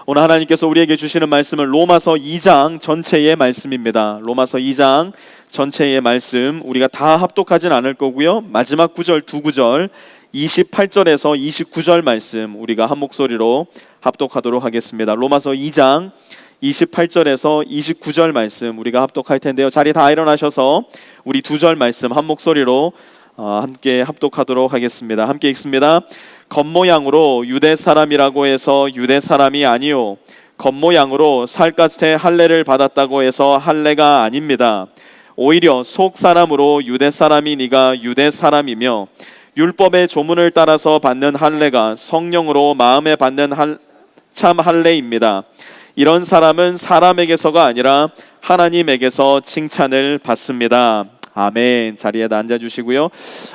오늘 하나님께서 우리에게 주시는 말씀은 로마서 2장 전체의 말씀입니다. 로마서 2장 전체의 말씀 우리가 다 합독하진 않을 거고요. 마지막 구절 두 구절 28절에서 29절 말씀 우리가 한 목소리로 합독하도록 하겠습니다. 로마서 2장 28절에서 29절 말씀 우리가 합독할 텐데요. 자리 다 일어나셔서 우리 두 절 말씀 한 목소리로 함께 합독하도록 하겠습니다. 함께 읽습니다. 겉모양으로 유대 사람이라고 해서 유대 사람이 아니요 겉모양으로 살갗에 할례를 받았다고 해서 할례가 아닙니다. 오히려 속 사람으로 유대 사람이니가 유대 사람이며 율법의 조문을 따라서 받는 할례가 성령으로 마음에 받는 참 할례입니다. 이런 사람은 사람에게서가 아니라 하나님에게서 칭찬을 받습니다. 아멘. 자리에 앉아주시고요.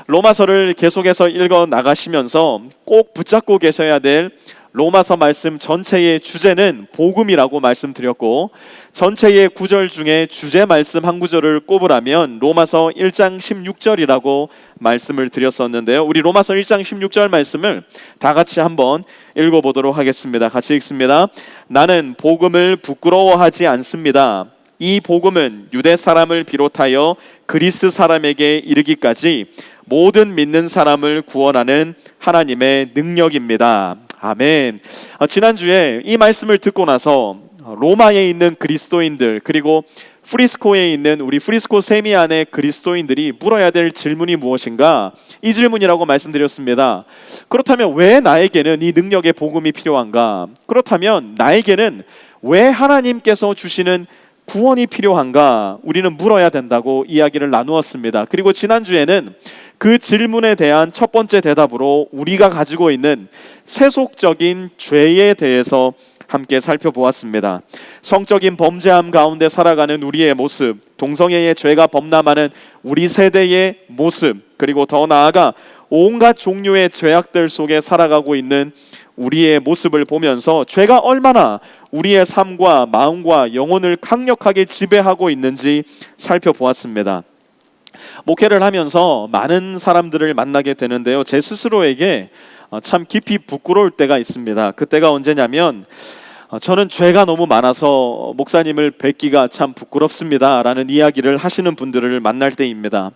로마서를 계속해서 읽어 나가시면서 꼭 붙잡고 계셔야 될 로마서 말씀 전체의 주제는 복음이라고 말씀드렸고, 전체의 구절 중에 주제 말씀 한 구절을 꼽으라면 로마서 1장 16절이라고 말씀을 드렸었는데요. 우리 로마서 1장 16절 말씀을 다 같이 한번 읽어보도록 하겠습니다. 같이 읽습니다. 나는 복음을 부끄러워하지 않습니다. 이 복음은 유대 사람을 비롯하여 그리스 사람에게 이르기까지 모든 믿는 사람을 구원하는 하나님의 능력입니다. 아멘. 지난주에 이 말씀을 듣고 나서 로마에 있는 그리스도인들 그리고 프리스코에 있는 우리 프리스코 세미 안의 그리스도인들이 물어야 될 질문이 무엇인가? 이 질문이라고 말씀드렸습니다. 그렇다면 왜 나에게는 이 능력의 복음이 필요한가? 그렇다면 나에게는 왜 하나님께서 주시는 구원이 필요한가? 우리는 물어야 된다고 이야기를 나누었습니다. 그리고 지난주에는 그 질문에 대한 첫 번째 대답으로 우리가 가지고 있는 세속적인 죄에 대해서 함께 살펴보았습니다. 성적인 범죄함 가운데 살아가는 우리의 모습, 동성애의 죄가 범람하는 우리 세대의 모습, 그리고 더 나아가 온갖 종류의 죄악들 속에 살아가고 있는 우리의 모습을 보면서 죄가 얼마나 우리의 삶과 마음과 영혼을 강력하게 지배하고 있는지 살펴보았습니다. 목회를 하면서 많은 사람들을 만나게 되는데요. 제 스스로에게 참 깊이 부끄러울 때가 있습니다. 그때가 언제냐면 저는 죄가 너무 많아서 목사님을 뵙기가 참 부끄럽습니다 라는 이야기를 하시는 분들을 만날 때입니다.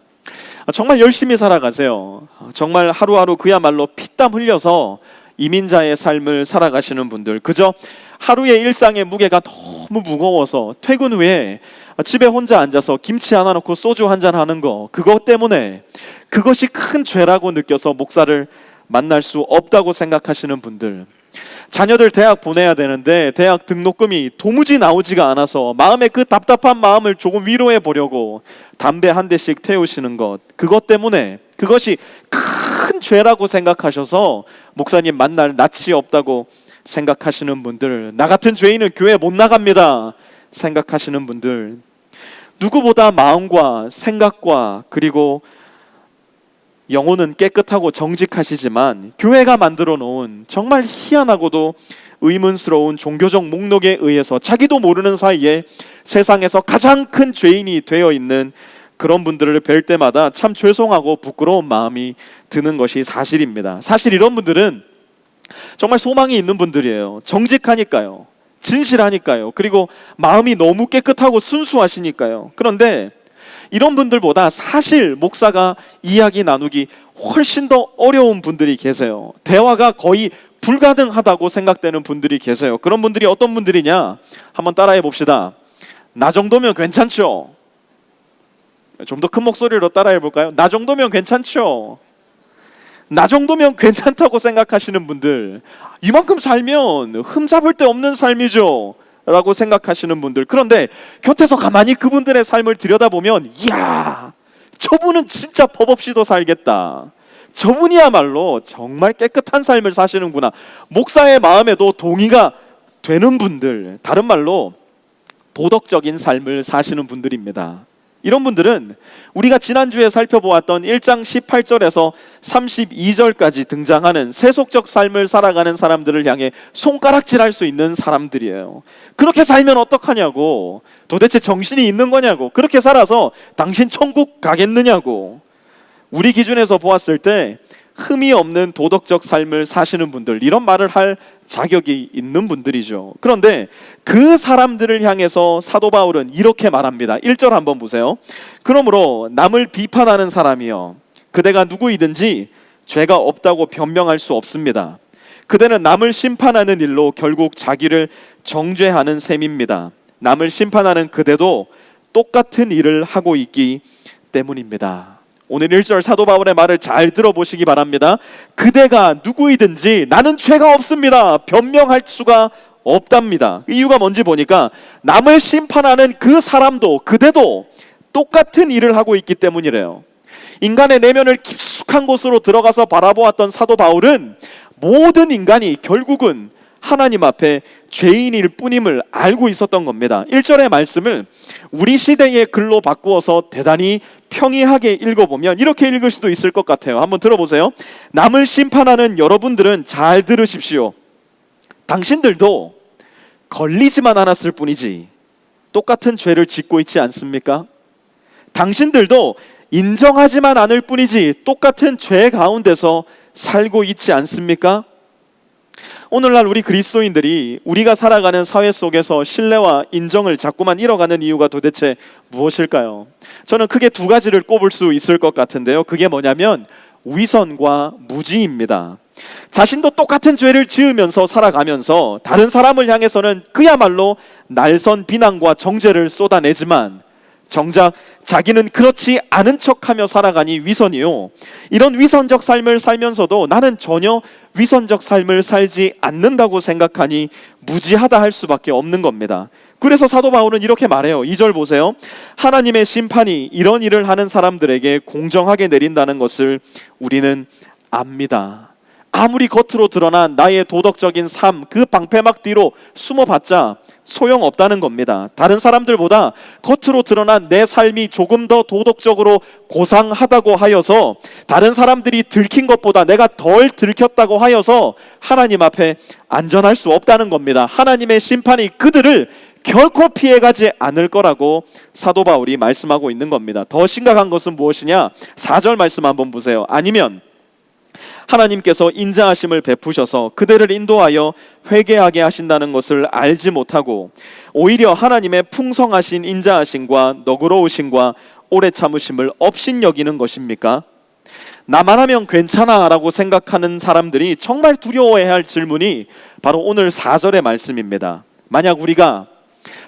정말 열심히 살아가세요. 정말 하루하루 그야말로 피땀 흘려서 이민자의 삶을 살아가시는 분들, 그저 하루의 일상의 무게가 너무 무거워서 퇴근 후에 집에 혼자 앉아서 김치 하나 넣고 소주 한잔 하는 거, 그것 때문에 그것이 큰 죄라고 느껴서 목사를 만날 수 없다고 생각하시는 분들, 자녀들 대학 보내야 되는데 대학 등록금이 도무지 나오지가 않아서 마음의 그 답답한 마음을 조금 위로해 보려고 담배 한 대씩 태우시는 것, 그것 때문에 그것이 큰 죄라고 생각하셔서 목사님 만날 낯이 없다고 생각하시는 분들, 나 같은 죄인은 교회 못 나갑니다 생각하시는 분들, 누구보다 마음과 생각과 그리고 영혼은 깨끗하고 정직하시지만 교회가 만들어 놓은 정말 희한하고도 의문스러운 종교적 목록에 의해서 자기도 모르는 사이에 세상에서 가장 큰 죄인이 되어 있는 그런 분들을 뵐 때마다 참 죄송하고 부끄러운 마음이 드는 것이 사실입니다. 사실 이런 분들은 정말 소망이 있는 분들이에요. 정직하니까요, 진실하니까요, 그리고 마음이 너무 깨끗하고 순수하시니까요. 그런데 이런 분들보다 사실 목사가 이야기 나누기 훨씬 더 어려운 분들이 계세요. 대화가 거의 불가능하다고 생각되는 분들이 계세요. 그런 분들이 어떤 분들이냐? 한번 따라해 봅시다. 나 정도면 괜찮죠? 좀 더 큰 목소리로 따라해 볼까요? 나 정도면 괜찮죠? 나 정도면 괜찮다고 생각하시는 분들, 이만큼 살면 흠잡을 데 없는 삶이죠 라고 생각하시는 분들, 그런데 곁에서 가만히 그분들의 삶을 들여다보면 이야, 저분은 진짜 법 없이도 살겠다, 저분이야말로 정말 깨끗한 삶을 사시는구나, 목사의 마음에도 동의가 되는 분들, 다른 말로 도덕적인 삶을 사시는 분들입니다. 이런 분들은 우리가 지난주에 살펴보았던 1장 18절에서 32절까지 등장하는 세속적 삶을 살아가는 사람들을 향해 손가락질할 수 있는 사람들이에요. 그렇게 살면 어떡하냐고, 도대체 정신이 있는 거냐고, 그렇게 살아서 당신 천국 가겠느냐고. 우리 기준에서 보았을 때 흠이 없는 도덕적 삶을 사시는 분들, 이런 말을 할 자격이 있는 분들이죠. 그런데 그 사람들을 향해서 사도 바울은 이렇게 말합니다. 1절 한번 보세요. 그러므로 남을 비판하는 사람이여, 그대가 누구이든지 죄가 없다고 변명할 수 없습니다. 그대는 남을 심판하는 일로 결국 자기를 정죄하는 셈입니다. 남을 심판하는 그대도 똑같은 일을 하고 있기 때문입니다. 오늘 1절 사도 바울의 말을 잘 들어보시기 바랍니다. 그대가 누구이든지 나는 죄가 없습니다, 변명할 수가 없답니다. 이유가 뭔지 보니까 남을 심판하는 그 사람도 그대도 똑같은 일을 하고 있기 때문이래요. 인간의 내면을 깊숙한 곳으로 들어가서 바라보았던 사도 바울은 모든 인간이 결국은 하나님 앞에 죄인일 뿐임을 알고 있었던 겁니다. 1절의 말씀을 우리 시대의 글로 바꾸어서 대단히 평이하게 읽어보면 이렇게 읽을 수도 있을 것 같아요. 한번 들어보세요. 남을 심판하는 여러분들은 잘 들으십시오. 당신들도 걸리지만 않았을 뿐이지 똑같은 죄를 짓고 있지 않습니까? 당신들도 인정하지만 않을 뿐이지 똑같은 죄 가운데서 살고 있지 않습니까? 오늘날 우리 그리스도인들이 우리가 살아가는 사회 속에서 신뢰와 인정을 자꾸만 잃어가는 이유가 도대체 무엇일까요? 저는 크게 두 가지를 꼽을 수 있을 것 같은데요. 그게 뭐냐면 위선과 무지입니다. 자신도 똑같은 죄를 지으면서 살아가면서 다른 사람을 향해서는 그야말로 날선 비난과 정죄를 쏟아내지만 정작 자기는 그렇지 않은 척하며 살아가니 위선이요. 이런 위선적 삶을 살면서도 나는 전혀 위선적 삶을 살지 않는다고 생각하니 무지하다 할 수밖에 없는 겁니다. 그래서 사도 바울은 이렇게 말해요. 2절 보세요. 하나님의 심판이 이런 일을 하는 사람들에게 공정하게 내린다는 것을 우리는 압니다. 아무리 겉으로 드러난 나의 도덕적인 삶, 그 방패막 뒤로 숨어봤자 소용없다는 겁니다. 다른 사람들보다 겉으로 드러난 내 삶이 조금 더 도덕적으로 고상하다고 하여서, 다른 사람들이 들킨 것보다 내가 덜 들켰다고 하여서 하나님 앞에 안전할 수 없다는 겁니다. 하나님의 심판이 그들을 결코 피해가지 않을 거라고 사도 바울이 말씀하고 있는 겁니다. 더 심각한 것은 무엇이냐? 4절 말씀 한번 보세요. 아니면 하나님께서 인자하심을 베푸셔서 그들을 인도하여 회개하게 하신다는 것을 알지 못하고 오히려 하나님의 풍성하신 인자하심과 너그러우심과 오래 참으심을 업신여기는 것입니까? 나만 하면 괜찮아 라고 생각하는 사람들이 정말 두려워해야 할 질문이 바로 오늘 4절의 말씀입니다. 만약 우리가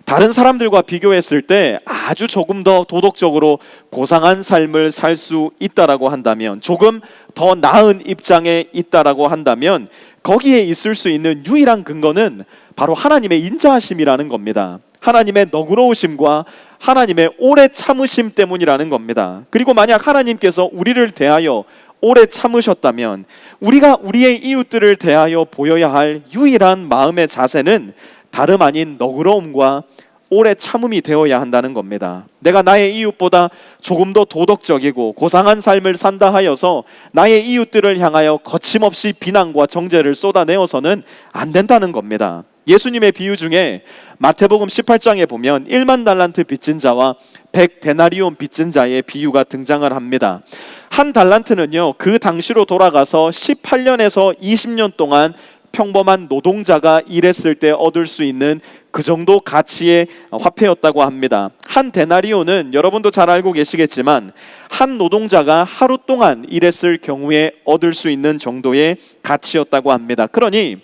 다른 사람들과 비교했을 때 아주 조금 더 도덕적으로 고상한 삶을 살 수 있다라고 한다면, 조금 더 나은 입장에 있다라고 한다면 거기에 있을 수 있는 유일한 근거는 바로 하나님의 인자하심이라는 겁니다. 하나님의 너그러우심과 하나님의 오래 참으심 때문이라는 겁니다. 그리고 만약 하나님께서 우리를 대하여 오래 참으셨다면 우리가 우리의 이웃들을 대하여 보여야 할 유일한 마음의 자세는 다름 아닌 너그러움과 오래 참음이 되어야 한다는 겁니다. 내가 나의 이웃보다 조금 더 도덕적이고 고상한 삶을 산다 하여서 나의 이웃들을 향하여 거침없이 비난과 정죄를 쏟아내어서는 안 된다는 겁니다. 예수님의 비유 중에 마태복음 18장에 보면 1만 달란트 빚진 자와 100데나리온 빚진 자의 비유가 등장을 합니다. 한 달란트는요, 그 당시로 돌아가서 18년에서 20년 동안 평범한 노동자가 일했을 때 얻을 수 있는 그 정도 가치의 화폐였다고 합니다. 한 데나리온은 여러분도 잘 알고 계시겠지만 한 노동자가 하루 동안 일했을 경우에 얻을 수 있는 정도의 가치였다고 합니다. 그러니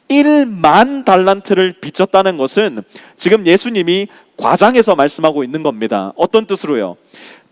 1만 달란트를 빚졌다는 것은 지금 예수님이 과장해서 말씀하고 있는 겁니다. 어떤 뜻으로요?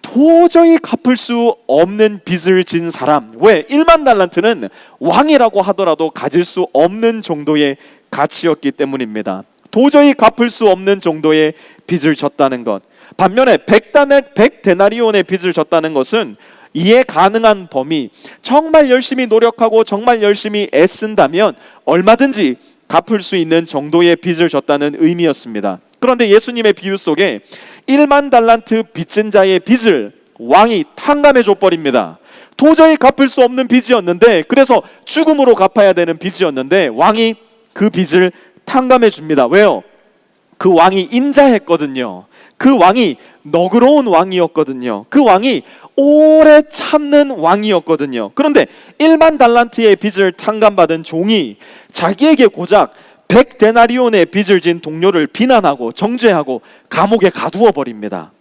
도저히 갚을 수 없는 빚을 진 사람. 왜? 1만 달란트는 왕이라고 하더라도 가질 수 없는 정도의 가치였기 때문입니다. 도저히 갚을 수 없는 정도의 빚을 졌다는 것. 반면에 100데나리온의 빚을 졌다는 것은 이해 가능한 범위, 정말 열심히 노력하고 정말 열심히 애쓴다면 얼마든지 갚을 수 있는 정도의 빚을 졌다는 의미였습니다. 그런데 예수님의 비유 속에 1만 달란트 빚진 자의 빚을 왕이 탕감해 줘버립니다. 도저히 갚을 수 없는 빚이었는데, 그래서 죽음으로 갚아야 되는 빚이었는데 왕이 그 빚을 탕감해 줍니다. 왜요? 그 왕이 인자했거든요. 그 왕이 너그러운 왕이었거든요. 그 왕이 오래 참는 왕이었거든요. 그런데 1만 달란트의 빚을 탕감받은 종이 자기에게 고작 100데나리온의 빚을 진 동료를 비난하고 정죄하고 감옥에 가두어 버립니다.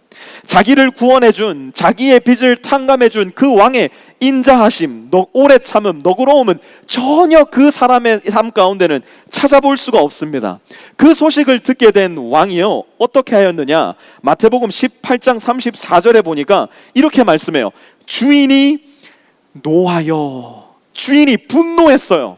자기를 구원해준, 자기의 빚을 탕감해준 그 왕의 인자하심, 오래 참음, 너그러움은 전혀 그 사람의 삶 가운데는 찾아볼 수가 없습니다. 그 소식을 듣게 된 왕이요, 어떻게 하였느냐? 마태복음 18장 34절에 보니까 이렇게 말씀해요. 주인이 노하여, 주인이 분노했어요.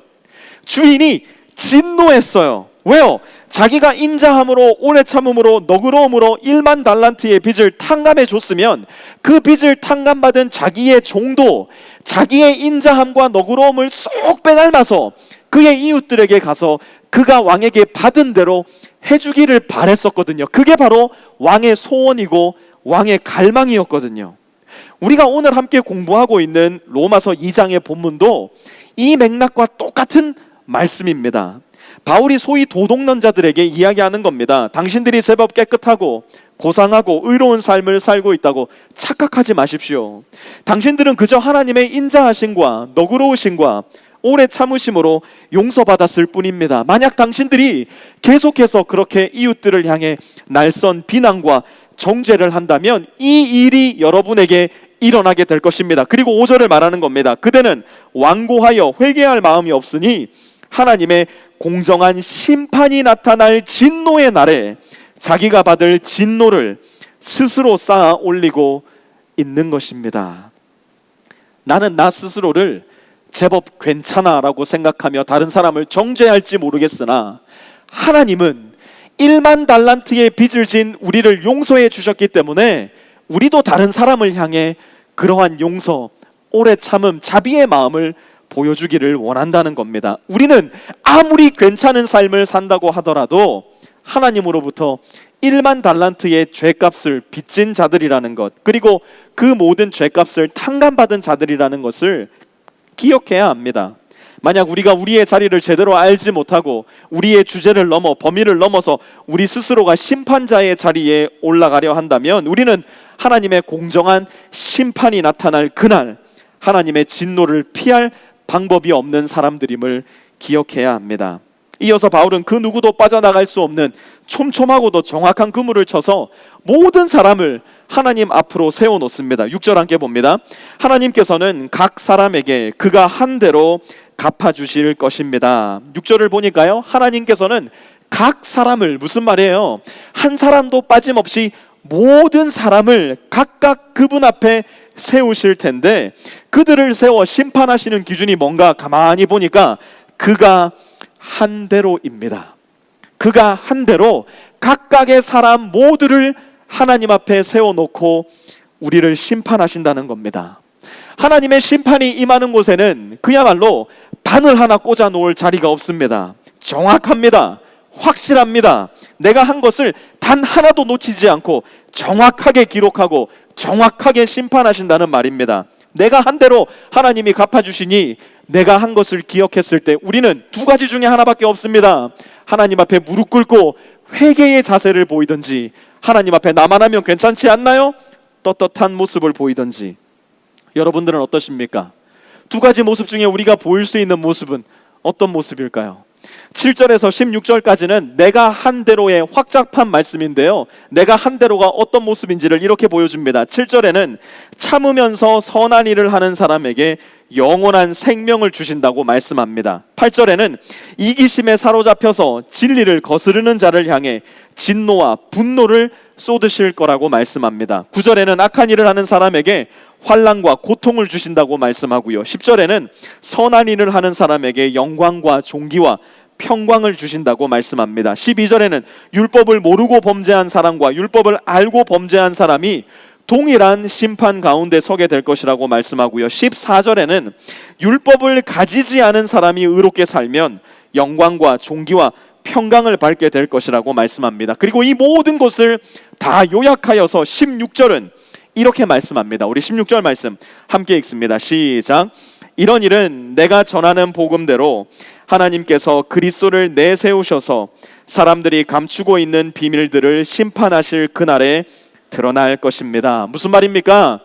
주인이 진노했어요. 왜요? 자기가 인자함으로, 오래 참음으로, 너그러움으로 1만 달란트의 빚을 탕감해 줬으면 그 빚을 탕감받은 자기의 종도 자기의 인자함과 너그러움을 쏙 빼닮아서 그의 이웃들에게 가서 그가 왕에게 받은 대로 해주기를 바랬었거든요. 그게 바로 왕의 소원이고 왕의 갈망이었거든요. 우리가 오늘 함께 공부하고 있는 로마서 2장의 본문도 이 맥락과 똑같은 말씀입니다. 바울이 소위 도둑놈자들에게 이야기하는 겁니다. 당신들이 제법 깨끗하고 고상하고 의로운 삶을 살고 있다고 착각하지 마십시오. 당신들은 그저 하나님의 인자하심과 너그러우심과 오래 참으심으로 용서받았을 뿐입니다. 만약 당신들이 계속해서 그렇게 이웃들을 향해 날선 비난과 정죄를 한다면 이 일이 여러분에게 일어나게 될 것입니다. 그리고 5절을 말하는 겁니다. 그대는 완고하여 회개할 마음이 없으니 하나님의 공정한 심판이 나타날 진노의 날에 자기가 받을 진노를 스스로 쌓아 올리고 있는 것입니다. 나는 나 스스로를 제법 괜찮아 라고 생각하며 다른 사람을 정죄할지 모르겠으나 하나님은 1만 달란트의 빚을 진 우리를 용서해 주셨기 때문에 우리도 다른 사람을 향해 그러한 용서, 오래 참음, 자비의 마음을 보여주기를 원한다는 겁니다. 우리는 아무리 괜찮은 삶을 산다고 하더라도 하나님으로부터 1만 달란트의 죄값을 빚진 자들이라는 것, 그리고 그 모든 죄값을 탕감받은 자들이라는 것을 기억해야 합니다. 만약 우리가 우리의 자리를 제대로 알지 못하고 우리의 주제를 넘어 범위를 넘어서 우리 스스로가 심판자의 자리에 올라가려 한다면 우리는 하나님의 공정한 심판이 나타날 그날 하나님의 진노를 피할 방법이 없는 사람들임을 기억해야 합니다. 이어서 바울은 그 누구도 빠져나갈 수 없는 촘촘하고도 정확한 그물을 쳐서 모든 사람을 하나님 앞으로 세워놓습니다. 6절 함께 봅니다. 하나님께서는 각 사람에게 그가 한 대로 갚아주실 것입니다. 6절을 보니까요, 하나님께서는 각 사람을, 무슨 말이에요? 한 사람도 빠짐없이 모든 사람을 각각 그분 앞에 세우실 텐데 그들을 세워 심판하시는 기준이 뭔가 가만히 보니까 그가 한 대로입니다. 그가 한 대로 각각의 사람 모두를 하나님 앞에 세워놓고 우리를 심판하신다는 겁니다. 하나님의 심판이 임하는 곳에는 그야말로 바늘 하나 꽂아 놓을 자리가 없습니다. 정확합니다. 확실합니다. 내가 한 것을 단 하나도 놓치지 않고 정확하게 기록하고 정확하게 심판하신다는 말입니다. 내가 한 대로 하나님이 갚아주시니 내가 한 것을 기억했을 때 우리는 두 가지 중에 하나밖에 없습니다. 하나님 앞에 무릎 꿇고 회개의 자세를 보이든지, 하나님 앞에 나만 하면 괜찮지 않나요? 떳떳한 모습을 보이든지. 여러분들은 어떠십니까? 두 가지 모습 중에 우리가 보일 수 있는 모습은 어떤 모습일까요? 7절에서 16절까지는 내가 한 대로의 확장판 말씀인데요, 내가 한 대로가 어떤 모습인지를 이렇게 보여줍니다. 7절에는 참으면서 선한 일을 하는 사람에게 영원한 생명을 주신다고 말씀합니다. 8절에는 이기심에 사로잡혀서 진리를 거스르는 자를 향해 진노와 분노를 쏟으실 거라고 말씀합니다. 9절에는 악한 일을 하는 사람에게 환난과 고통을 주신다고 말씀하고요, 10절에는 선한 일을 하는 사람에게 영광과 존귀와 평강을 주신다고 말씀합니다. 12절에는 율법을 모르고 범죄한 사람과 율법을 알고 범죄한 사람이 동일한 심판 가운데 서게 될 것이라고 말씀하고요, 14절에는 율법을 가지지 않은 사람이 의롭게 살면 영광과 존귀와 평강을 받게 될 것이라고 말씀합니다. 그리고 이 모든 것을 다 요약하여서 16절은 이렇게 말씀합니다. 우리 16절 말씀 함께 읽습니다. 시작. 이런 일은 내가 전하는 복음대로 하나님께서 그리스도를 내세우셔서 사람들이 감추고 있는 비밀들을 심판하실 그날에 드러날 것입니다. 무슨 말입니까?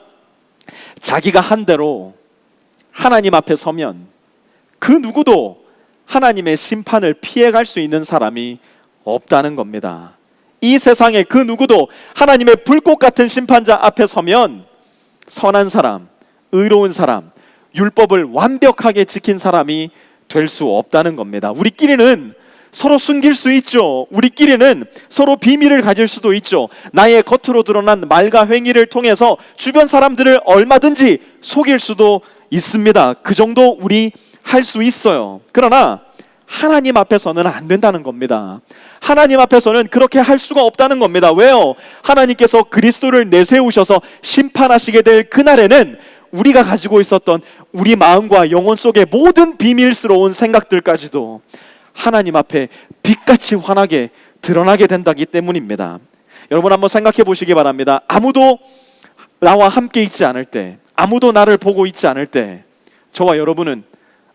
자기가 한 대로 하나님 앞에 서면 그 누구도 하나님의 심판을 피해갈 수 있는 사람이 없다는 겁니다. 이 세상에 그 누구도 하나님의 불꽃 같은 심판자 앞에 서면 선한 사람, 의로운 사람, 율법을 완벽하게 지킨 사람이 될 수 없다는 겁니다. 우리끼리는 서로 숨길 수 있죠. 우리끼리는 서로 비밀을 가질 수도 있죠. 나의 겉으로 드러난 말과 행위를 통해서 주변 사람들을 얼마든지 속일 수도 있습니다. 그 정도 우리 할 수 있어요. 그러나 하나님 앞에서는 안 된다는 겁니다. 하나님 앞에서는 그렇게 할 수가 없다는 겁니다. 왜요? 하나님께서 그리스도를 내세우셔서 심판하시게 될 그날에는 우리가 가지고 있었던 우리 마음과 영혼 속의 모든 비밀스러운 생각들까지도 하나님 앞에 빛같이 환하게 드러나게 된다기 때문입니다. 여러분 한번 생각해 보시기 바랍니다. 아무도 나와 함께 있지 않을 때, 아무도 나를 보고 있지 않을 때 저와 여러분은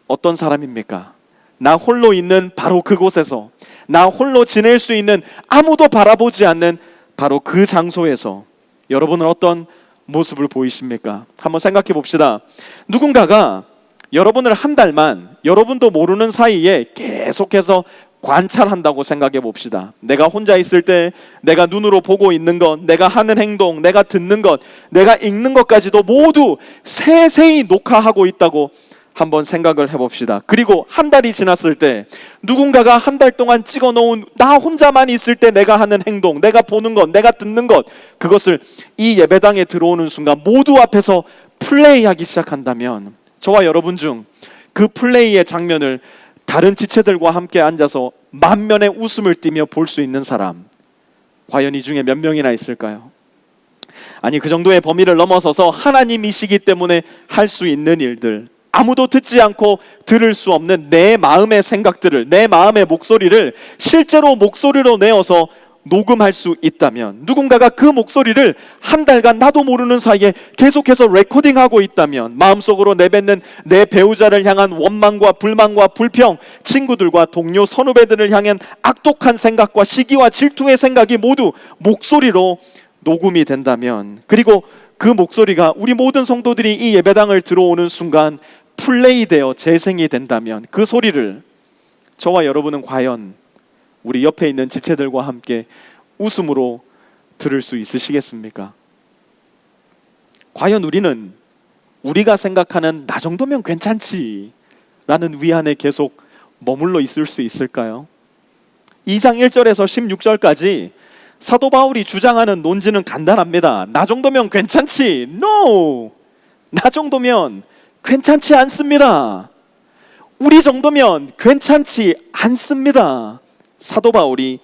어떤 사람입니까? 나 홀로 있는 바로 그곳에서, 나 홀로 지낼 수 있는 아무도 바라보지 않는 바로 그 장소에서 여러분은 어떤 모습을 보이십니까? 한번 생각해 봅시다. 누군가가 여러분을 한 달만 여러분도 모르는 사이에 계속해서 관찰한다고 생각해 봅시다. 내가 혼자 있을 때 내가 눈으로 보고 있는 것, 내가 하는 행동, 내가 듣는 것, 내가 읽는 것까지도 모두 세세히 녹화하고 있다고 한번 생각을 해봅시다. 그리고 한 달이 지났을 때 누군가가 한 달 동안 찍어놓은 나 혼자만 있을 때 내가 하는 행동, 내가 보는 것, 내가 듣는 것, 그것을 이 예배당에 들어오는 순간 모두 앞에서 플레이하기 시작한다면 저와 여러분 중 그 플레이의 장면을 다른 지체들과 함께 앉아서 만면의 웃음을 띠며 볼 수 있는 사람, 과연 이 중에 몇 명이나 있을까요? 아니, 그 정도의 범위를 넘어서서 하나님이시기 때문에 할 수 있는 일들, 아무도 듣지 않고 들을 수 없는 내 마음의 생각들을, 내 마음의 목소리를 실제로 목소리로 내어서 녹음할 수 있다면, 누군가가 그 목소리를 한 달간 나도 모르는 사이에 계속해서 레코딩하고 있다면, 마음속으로 내뱉는 내 배우자를 향한 원망과 불만과 불평, 친구들과 동료 선후배들을 향한 악독한 생각과 시기와 질투의 생각이 모두 목소리로 녹음이 된다면, 그리고 그 목소리가 우리 모든 성도들이 이 예배당을 들어오는 순간 플레이되어 재생이 된다면 그 소리를 저와 여러분은 과연 우리 옆에 있는 지체들과 함께 웃음으로 들을 수 있으시겠습니까? 과연 우리는 우리가 생각하는 나 정도면 괜찮지 라는 위안에 계속 머물러 있을 수 있을까요? 2장 1절에서 16절까지 사도 바울이 주장하는 논지는 간단합니다. 나 정도면 괜찮지? No! 나 정도면 괜찮지 않습니다. 우리 정도면 괜찮지 않습니다. 사도 바울이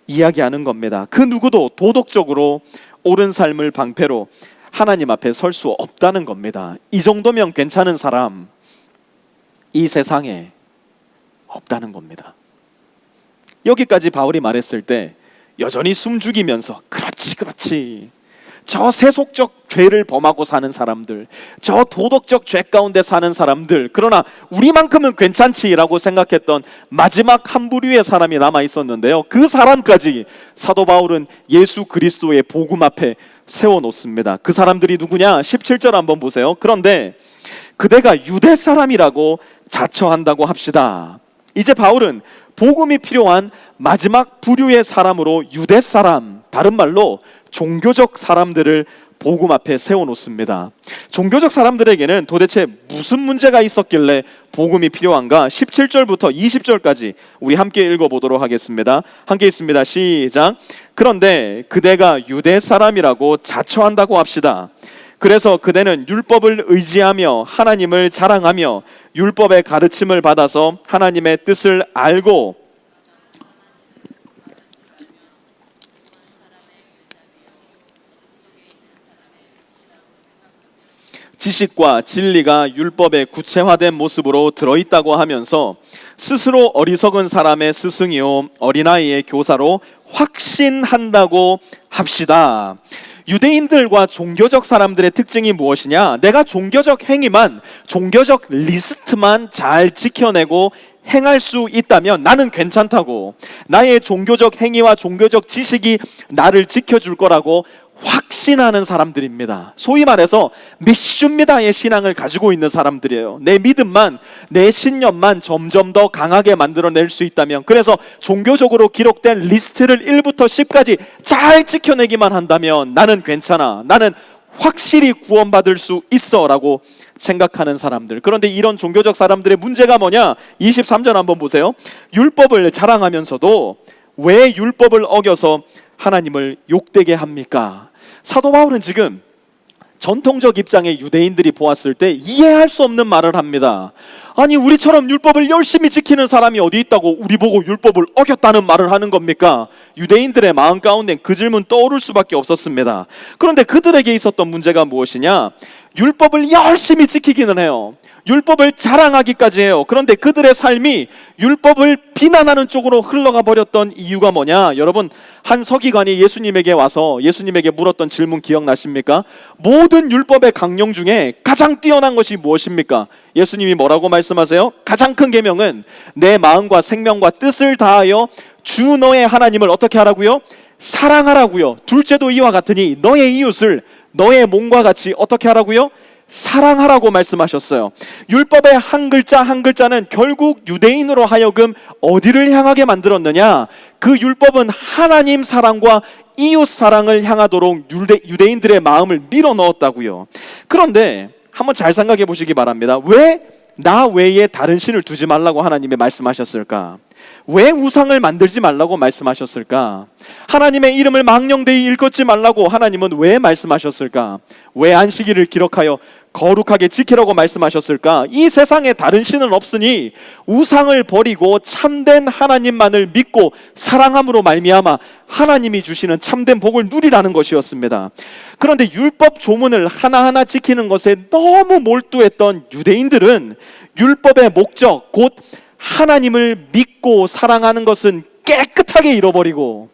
이야기하는 겁니다. 그 누구도 도덕적으로 옳은 삶을 방패로 하나님 앞에 설 수 없다는 겁니다. 이 정도면 괜찮은 사람 이 세상에 없다는 겁니다. 여기까지 바울이 말했을 때 여전히 숨죽이면서 그렇지 저 세속적 죄를 범하고 사는 사람들, 저 도덕적 죄 가운데 사는 사람들, 그러나 우리만큼은 괜찮지라고 생각했던 마지막 한 부류의 사람이 남아 있었는데요, 그 사람까지 사도 바울은 예수 그리스도의 복음 앞에 세워놓습니다. 그 사람들이 누구냐? 17절 한번 보세요. 그런데 그대가 유대 사람이라고 자처한다고 합시다. 이제 바울은 복음이 필요한 마지막 부류의 사람으로 유대 사람, 다른 말로 종교적 사람들을 복음 앞에 세워놓습니다. 종교적 사람들에게는 도대체 무슨 문제가 있었길래 복음이 필요한가? 17절부터 20절까지 우리 함께 읽어보도록 하겠습니다. 함께 있습니다. 시작. 그런데 그대가 유대 사람이라고 자처한다고 합시다. 그래서 그대는 율법을 의지하며 하나님을 자랑하며 율법의 가르침을 받아서 하나님의 뜻을 알고 지식과 진리가 율법의 구체화된 모습으로 들어있다고 하면서 스스로 어리석은 사람의 스승이요 어린아이의 교사로 확신한다고 합시다. 유대인들과 종교적 사람들의 특징이 무엇이냐? 내가 종교적 행위만, 종교적 리스트만 잘 지켜내고 행할 수 있다면 나는 괜찮다고, 나의 종교적 행위와 종교적 지식이 나를 지켜줄 거라고 확신하는 사람들입니다. 소위 말해서 믿습니다의 신앙을 가지고 있는 사람들이에요. 내 믿음만, 내 신념만 점점 더 강하게 만들어낼 수 있다면, 그래서 종교적으로 기록된 리스트를 1부터 10까지 잘 지켜내기만 한다면 나는 괜찮아, 나는 확실히 구원받을 수 있어 라고 생각하는 사람들. 그런데 이런 종교적 사람들의 문제가 뭐냐? 23절 한번 보세요. 율법을 자랑하면서도 왜 율법을 어겨서 하나님을 욕되게 합니까? 사도 바울은 지금 전통적 입장의 유대인들이 보았을 때 이해할 수 없는 말을 합니다. 아니, 우리처럼 율법을 열심히 지키는 사람이 어디 있다고 우리 보고 율법을 어겼다는 말을 하는 겁니까? 유대인들의 마음 가운데 그 질문 떠오를 수밖에 없었습니다. 그런데 그들에게 있었던 문제가 무엇이냐? 율법을 열심히 지키기는 해요. 율법을 자랑하기까지 해요. 그런데 그들의 삶이 율법을 비난하는 쪽으로 흘러가 버렸던 이유가 뭐냐? 여러분, 한 서기관이 예수님에게 와서 예수님에게 물었던 질문 기억나십니까? 모든 율법의 강령 중에 가장 뛰어난 것이 무엇입니까? 예수님이 뭐라고 말씀하세요? 가장 큰 계명은 내 마음과 생명과 뜻을 다하여 주 너의 하나님을 어떻게 하라고요? 사랑하라고요. 둘째도 이와 같으니 너의 이웃을 너의 몸과 같이 어떻게 하라고요? 사랑하라고 말씀하셨어요. 율법의 한 글자 한 글자는 결국 유대인으로 하여금 어디를 향하게 만들었느냐? 그 율법은 하나님 사랑과 이웃 사랑을 향하도록 유대인들의 마음을 밀어 넣었다고요. 그런데 한번 잘 생각해 보시기 바랍니다. 왜 나 외에 다른 신을 두지 말라고 하나님이 말씀하셨을까? 왜 우상을 만들지 말라고 말씀하셨을까? 하나님의 이름을 망령되이 일컫지 말라고 하나님은 왜 말씀하셨을까? 왜 안식일을 기록하여 거룩하게 지키라고 말씀하셨을까? 이 세상에 다른 신은 없으니 우상을 버리고 참된 하나님만을 믿고 사랑함으로 말미암아 하나님이 주시는 참된 복을 누리라는 것이었습니다. 그런데 율법 조문을 하나하나 지키는 것에 너무 몰두했던 유대인들은 율법의 목적, 곧 하나님을 믿고 사랑하는 것은 깨끗하게 잃어버리고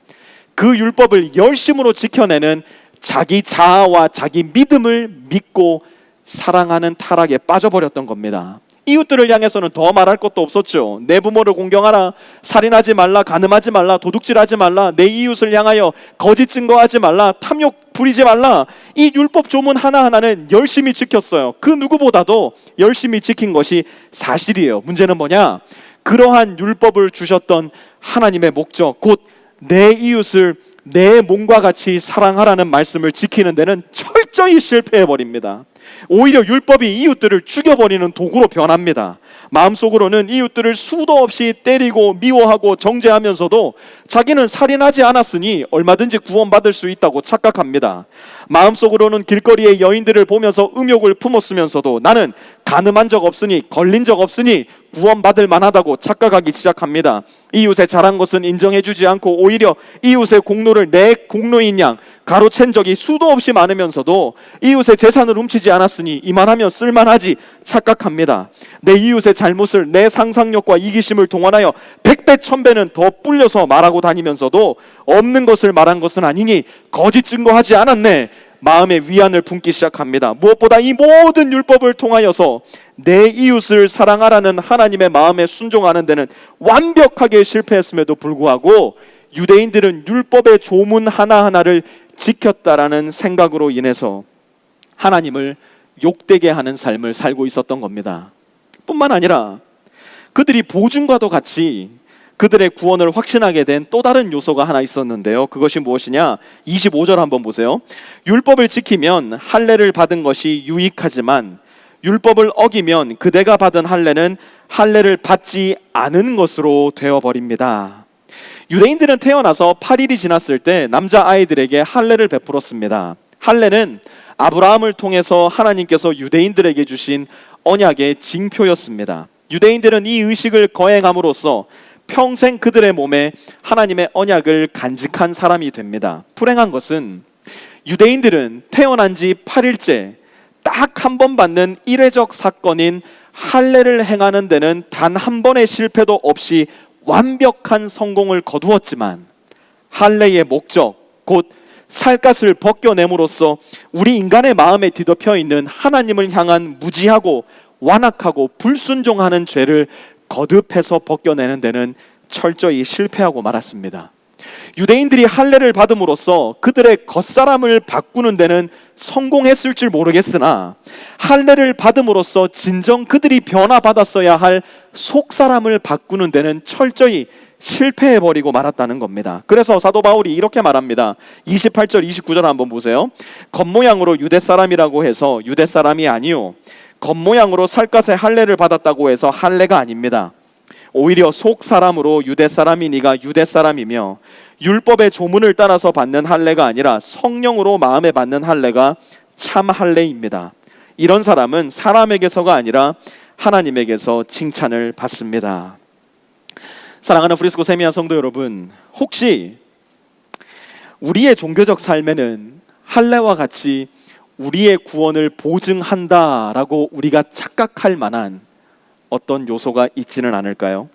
그 율법을 열심으로 지켜내는 자기 자아와 자기 믿음을 믿고 사랑하는 타락에 빠져버렸던 겁니다. 이웃들을 향해서는 더 말할 것도 없었죠. 내 부모를 공경하라, 살인하지 말라, 간음하지 말라, 도둑질하지 말라, 내 이웃을 향하여 거짓 증거하지 말라, 탐욕 부리지 말라. 이 율법 조문 하나하나는 열심히 지켰어요. 그 누구보다도 열심히 지킨 것이 사실이에요. 문제는 뭐냐? 그러한 율법을 주셨던 하나님의 목적, 곧 내 이웃을 내 몸과 같이 사랑하라는 말씀을 지키는 데는 철저히 실패해버립니다. 오히려 율법이 이웃들을 죽여버리는 도구로 변합니다. 마음속으로는 이웃들을 수도 없이 때리고 미워하고 정죄하면서도 자기는 살인하지 않았으니 얼마든지 구원받을 수 있다고 착각합니다. 마음속으로는 길거리의 여인들을 보면서 음욕을 품었으면서도 나는 간음한 적 없으니, 걸린 적 없으니 구원받을 만하다고 착각하기 시작합니다. 이웃의 잘한 것은 인정해주지 않고 오히려 이웃의 공로를 내 공로인 양 가로챈 적이 수도 없이 많으면서도 이웃의 재산을 훔치지 않았으니 이만하면 쓸만하지 착각합니다. 내 이웃의 잘못을 내 상상력과 이기심을 동원하여 100배 1000배는 더 불려서 말하고 다니면서도 없는 것을 말한 것은 아니니 거짓 증거하지 않았네, 마음의 위안을 품기 시작합니다. 무엇보다 이 모든 율법을 통하여서 내 이웃을 사랑하라는 하나님의 마음에 순종하는 데는 완벽하게 실패했음에도 불구하고 유대인들은 율법의 조문 하나하나를 지켰다라는 생각으로 인해서 하나님을 욕되게 하는 삶을 살고 있었던 겁니다. 뿐만 아니라 그들이 보증과도 같이 그들의 구원을 확신하게 된 또 다른 요소가 하나 있었는데요. 그것이 무엇이냐? 25절 한번 보세요. 율법을 지키면 할례를 받은 것이 유익하지만 율법을 어기면 그대가 받은 할례는 할례를 받지 않은 것으로 되어버립니다. 유대인들은 태어나서 8일이 지났을 때 남자아이들에게 할례를 베풀었습니다. 할례는 아브라함을 통해서 하나님께서 유대인들에게 주신 언약의 징표였습니다. 유대인들은 이 의식을 거행함으로써 평생 그들의 몸에 하나님의 언약을 간직한 사람이 됩니다. 불행한 것은 유대인들은 태어난 지 8일째 딱 한 번 받는 일회적 사건인 할례를 행하는 데는 단 한 번의 실패도 없이 완벽한 성공을 거두었지만 할례의 목적, 곧 살갗을 벗겨냄으로써 우리 인간의 마음에 뒤덮여 있는 하나님을 향한 무지하고 완악하고 불순종하는 죄를 거듭해서 벗겨내는 데는 철저히 실패하고 말았습니다. 유대인들이 할례를 받음으로써 그들의 겉사람을 바꾸는 데는 성공했을지 모르겠으나 할례를 받음으로써 진정 그들이 변화받았어야 할 속사람을 바꾸는 데는 철저히 실패해버리고 말았다는 겁니다. 그래서 사도 바울이 이렇게 말합니다. 28절 29절 한번 보세요. 겉모양으로 유대사람이라고 해서 유대사람이 아니요, 겉모양으로 살갗의 할례를 받았다고 해서 할례가 아닙니다. 오히려 속사람으로 유대사람이니가 유대사람이며 율법의 조문을 따라서 받는 할례가 아니라 성령으로 마음에 받는 할례가 참 할례입니다. 이런 사람은 사람에게서가 아니라 하나님에게서 칭찬을 받습니다. 사랑하는 프리스코 세미야 성도 여러분, 혹시 우리의 종교적 삶에는 할례와 같이 우리의 구원을 보증한다라고 우리가 착각할 만한 어떤 요소가 있지는 않을까요?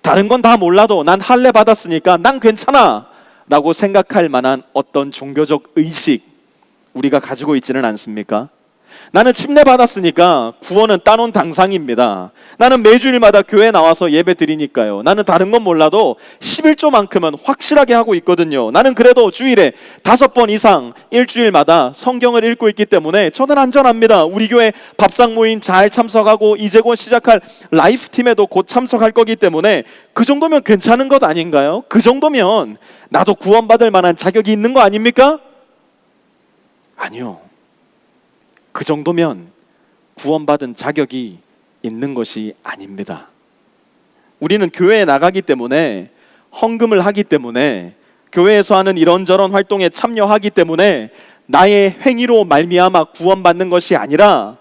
다른 건 다 몰라도 난 할례 받았으니까 난 괜찮아 라고 생각할 만한 어떤 종교적 의식 우리가 가지고 있지는 않습니까? 나는 침례 받았으니까 구원은 따놓은 당상입니다. 나는 매주일마다 교회 나와서 예배 드리니까요. 나는 다른 건 몰라도 11조만큼은 확실하게 하고 있거든요. 나는 그래도 주일에 5번 이상 일주일마다 성경을 읽고 있기 때문에 저는 안전합니다. 우리 교회 밥상 모임 잘 참석하고 이제 곧 시작할 라이프팀에도 곧 참석할 거기 때문에 그 정도면 괜찮은 것 아닌가요? 그 정도면 나도 구원받을 만한 자격이 있는 거 아닙니까? 아니요. 그 정도면 구원받은 자격이 있는 것이 아닙니다. 우리는 교회에 나가기 때문에, 헌금을 하기 때문에, 교회에서 하는 이런저런 활동에 참여하기 때문에 나의 행위로 말미암아 구원받는 것이 아니라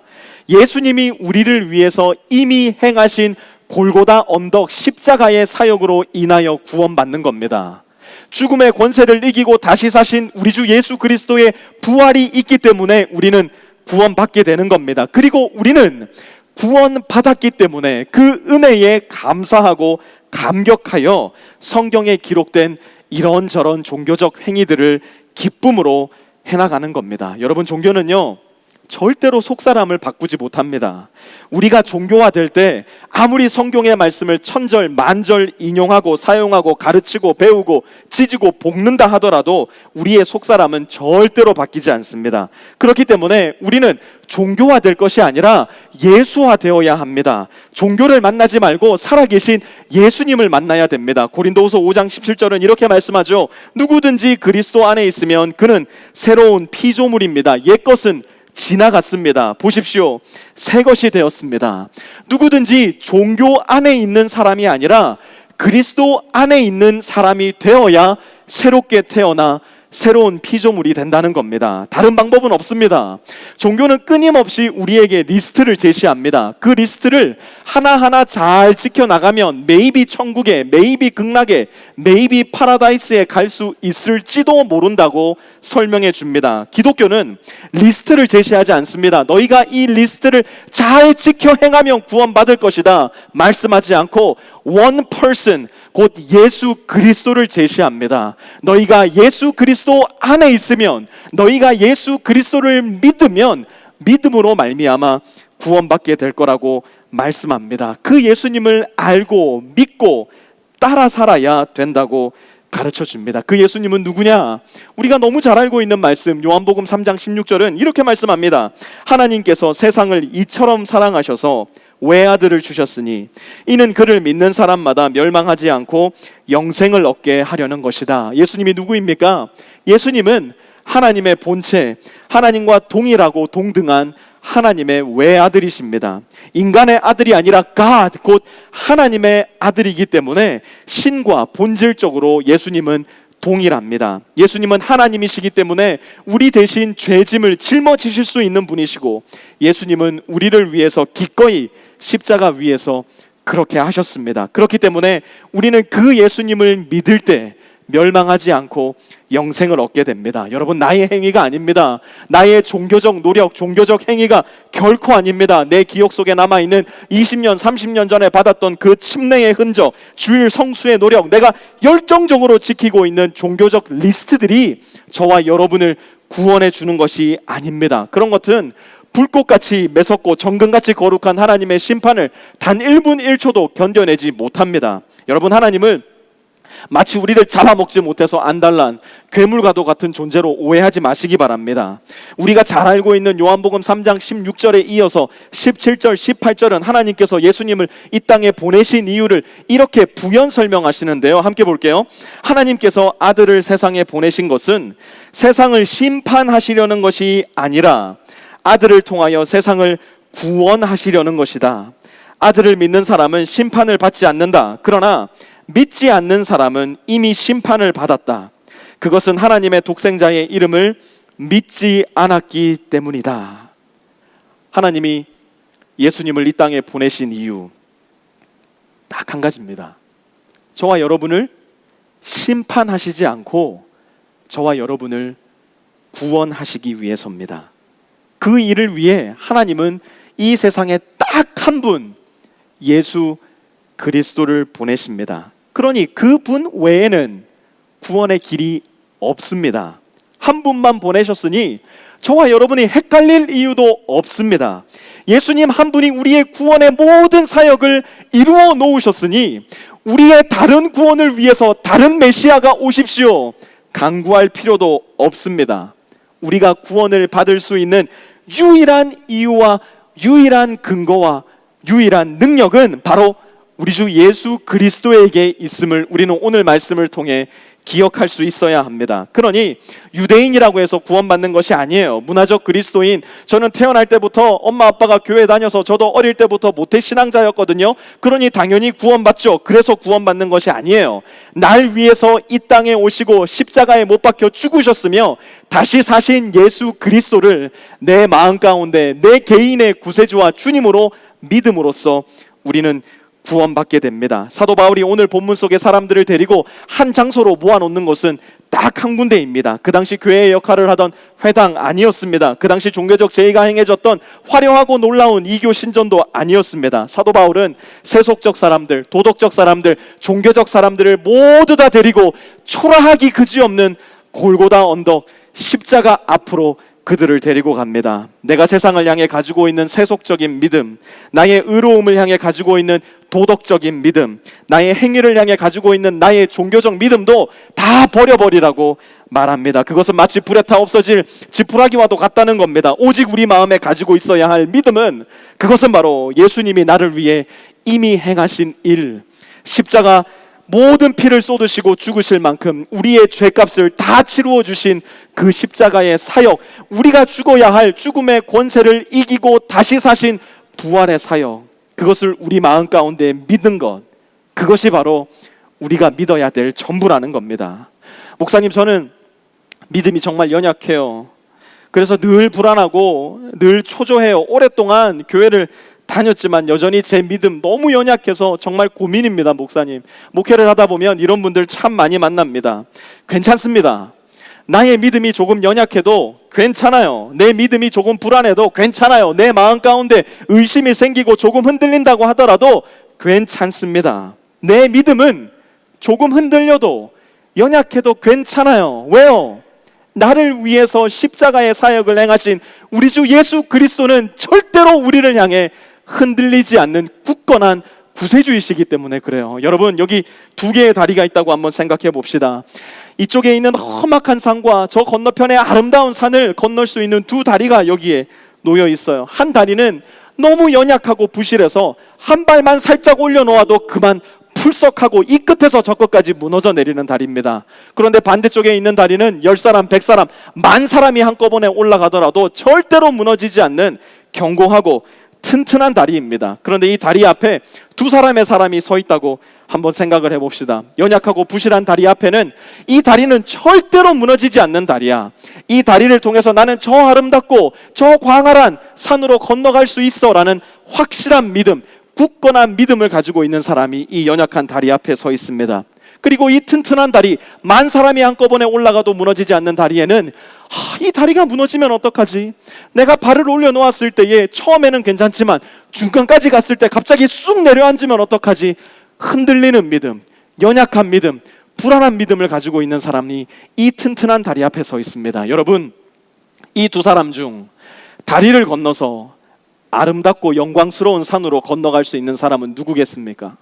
예수님이 우리를 위해서 이미 행하신 골고다 언덕 십자가의 사역으로 인하여 구원받는 겁니다. 죽음의 권세를 이기고 다시 사신 우리 주 예수 그리스도의 부활이 있기 때문에 우리는 구원받게 되는 겁니다. 그리고 우리는 구원받았기 때문에 그 은혜에 감사하고 감격하여 성경에 기록된 이런저런 종교적 행위들을 기쁨으로 해나가는 겁니다. 여러분, 종교는요 절대로 속사람을 바꾸지 못합니다. 우리가 종교화될 때 아무리 성경의 말씀을 천절 만절 인용하고 사용하고 가르치고 배우고 찢고 볶는다 하더라도 우리의 속사람은 절대로 바뀌지 않습니다. 그렇기 때문에 우리는 종교화될 것이 아니라 예수화되어야 합니다. 종교를 만나지 말고 살아계신 예수님을 만나야 됩니다. 고린도후서 5장 17절은 이렇게 말씀하죠. 누구든지 그리스도 안에 있으면 그는 새로운 피조물입니다. 옛것은 지나갔습니다. 보십시오. 새 것이 되었습니다. 누구든지 종교 안에 있는 사람이 아니라 그리스도 안에 있는 사람이 되어야 새롭게 태어나 새로운 피조물이 된다는 겁니다. 다른 방법은 없습니다. 종교는 끊임없이 우리에게 리스트를 제시합니다. 그 리스트를 하나하나 잘 지켜나가면 maybe 천국에, maybe 극락에, maybe 파라다이스에 갈 수 있을지도 모른다고 설명해 줍니다. 기독교는 리스트를 제시하지 않습니다. 너희가 이 리스트를 잘 지켜 행하면 구원받을 것이다 말씀하지 않고 one person, 곧 예수 그리스도를 제시합니다. 너희가 예수 그리스도 안에 있으면, 너희가 예수 그리스도를 믿으면 믿음으로 말미암아 구원받게 될 거라고 말씀합니다. 그 예수님을 알고 믿고 따라 살아야 된다고 가르쳐 줍니다. 그 예수님은 누구냐? 우리가 너무 잘 알고 있는 말씀, 요한복음 3장 16절은 이렇게 말씀합니다. 하나님께서 세상을 이처럼 사랑하셔서 외아들을 주셨으니 이는 그를 믿는 사람마다 멸망하지 않고 영생을 얻게 하려는 것이다. 예수님이 누구입니까? 예수님은 하나님의 본체, 하나님과 동일하고 동등한 하나님의 외아들이십니다. 인간의 아들이 아니라 God, 곧 하나님의 아들이기 때문에 신과 본질적으로 예수님은 동일합니다. 예수님은 하나님이시기 때문에 우리 대신 죄짐을 짊어지실 수 있는 분이시고, 예수님은 우리를 위해서 기꺼이 십자가 위에서 그렇게 하셨습니다. 그렇기 때문에 우리는 그 예수님을 믿을 때 멸망하지 않고 영생을 얻게 됩니다. 여러분, 나의 행위가 아닙니다. 나의 종교적 노력, 종교적 행위가 결코 아닙니다. 내 기억 속에 남아있는 20년, 30년 전에 받았던 그 침례의 흔적, 주일 성수의 노력, 내가 열정적으로 지키고 있는 종교적 리스트들이 저와 여러분을 구원해 주는 것이 아닙니다. 그런 것은 불꽃같이 매섭고 정금같이 거룩한 하나님의 심판을 단 1분 1초도 견뎌내지 못합니다. 여러분, 하나님을 마치 우리를 잡아먹지 못해서 안달난 괴물과도 같은 존재로 오해하지 마시기 바랍니다. 우리가 잘 알고 있는 요한복음 3장 16절에 이어서 17절, 18절은 하나님께서 예수님을 이 땅에 보내신 이유를 이렇게 부연 설명하시는데요. 함께 볼게요. 하나님께서 아들을 세상에 보내신 것은 세상을 심판하시려는 것이 아니라 아들을 통하여 세상을 구원하시려는 것이다. 아들을 믿는 사람은 심판을 받지 않는다. 그러나 믿지 않는 사람은 이미 심판을 받았다. 그것은 하나님의 독생자의 이름을 믿지 않았기 때문이다. 하나님이 예수님을 이 땅에 보내신 이유 딱 한 가지입니다. 저와 여러분을 심판하시지 않고 저와 여러분을 구원하시기 위해서입니다. 그 일을 위해 하나님은 이 세상에 딱 한 분, 예수 그리스도를 보내십니다. 그러니 그 분 외에는 구원의 길이 없습니다. 한 분만 보내셨으니 저와 여러분이 헷갈릴 이유도 없습니다. 예수님 한 분이 우리의 구원의 모든 사역을 이루어 놓으셨으니 우리의 다른 구원을 위해서 다른 메시아가 오십시오 간구할 필요도 없습니다. 우리가 구원을 받을 수 있는 유일한 이유와 유일한 근거와 유일한 능력은 바로 우리 주 예수 그리스도에게 있음을 우리는 오늘 말씀을 통해 기억할 수 있어야 합니다. 그러니 유대인이라고 해서 구원받는 것이 아니에요. 문화적 그리스도인, 저는 태어날 때부터 엄마 아빠가 교회 다녀서 저도 어릴 때부터 모태신앙자였거든요. 그러니 당연히 구원받죠. 그래서 구원받는 것이 아니에요. 날 위해서 이 땅에 오시고 십자가에 못 박혀 죽으셨으며 다시 사신 예수 그리스도를 내 마음 가운데 내 개인의 구세주와 주님으로 믿음으로써 우리는 구원받게 됩니다. 사도 바울이 오늘 본문 속의 사람들을 데리고 한 장소로 모아놓는 것은 딱 한 군데입니다. 그 당시 교회의 역할을 하던 회당 아니었습니다. 그 당시 종교적 제의가 행해졌던 화려하고 놀라운 이교 신전도 아니었습니다. 사도 바울은 세속적 사람들, 도덕적 사람들, 종교적 사람들을 모두 다 데리고 초라하기 그지없는 골고다 언덕 십자가 앞으로 그들을 데리고 갑니다. 내가 세상을 향해 가지고 있는 세속적인 믿음, 나의 의로움을 향해 가지고 있는 도덕적인 믿음, 나의 행위를 향해 가지고 있는 나의 종교적 믿음도 다 버려버리라고 말합니다. 그것은 마치 불에 타 없어질 지푸라기와도 같다는 겁니다. 오직 우리 마음에 가지고 있어야 할 믿음은, 그것은 바로 예수님이 나를 위해 이미 행하신 일, 십자가 모든 피를 쏟으시고 죽으실 만큼 우리의 죄값을 다 치루어 주신 그 십자가의 사역, 우리가 죽어야 할 죽음의 권세를 이기고 다시 사신 부활의 사역, 그것을 우리 마음 가운데 믿는 것, 그것이 바로 우리가 믿어야 될 전부라는 겁니다. 목사님, 저는 믿음이 정말 연약해요. 그래서 늘 불안하고 늘 초조해요. 오랫동안 교회를 다녔지만 여전히 제 믿음 너무 연약해서 정말 고민입니다. 목사님, 목회를 하다 보면 이런 분들 참 많이 만납니다. 괜찮습니다. 나의 믿음이 조금 연약해도 괜찮아요. 내 믿음이 조금 불안해도 괜찮아요. 내 마음 가운데 의심이 생기고 조금 흔들린다고 하더라도 괜찮습니다. 내 믿음은 조금 흔들려도 연약해도 괜찮아요. 왜요? 나를 위해서 십자가의 사역을 행하신 우리 주 예수 그리스도는 절대로 우리를 향해 흔들리지 않는 굳건한 구세주이시기 때문에 그래요. 여러분, 여기 두 개의 다리가 있다고 한번 생각해 봅시다. 이쪽에 있는 험악한 산과 저 건너편의 아름다운 산을 건널 수 있는 두 다리가 여기에 놓여 있어요. 한 다리는 너무 연약하고 부실해서 한 발만 살짝 올려놓아도 그만 풀썩하고 이 끝에서 저 끝까지 무너져 내리는 다리입니다. 그런데 반대쪽에 있는 다리는 10사람, 100사람, 10,000사람이 한꺼번에 올라가더라도 절대로 무너지지 않는 견고하고 튼튼한 다리입니다. 그런데 이 다리 앞에 두 사람의 사람이 서 있다고 한번 생각을 해봅시다. 연약하고 부실한 다리 앞에는 이 다리는 절대로 무너지지 않는 다리야. 이 다리를 통해서 나는 저 아름답고 저 광활한 산으로 건너갈 수 있어 라는 확실한 믿음, 굳건한 믿음을 가지고 있는 사람이 이 연약한 다리 앞에 서 있습니다. 그리고 이 튼튼한 다리, 10,000사람이 한꺼번에 올라가도 무너지지 않는 다리에는 이 다리가 무너지면 어떡하지? 내가 발을 올려놓았을 때에 처음에는 괜찮지만 중간까지 갔을 때 갑자기 쑥 내려앉으면 어떡하지? 흔들리는 믿음, 연약한 믿음, 불안한 믿음을 가지고 있는 사람이 이 튼튼한 다리 앞에 서 있습니다. 여러분, 이 두 사람 중 다리를 건너서 아름답고 영광스러운 산으로 건너갈 수 있는 사람은 누구겠습니까?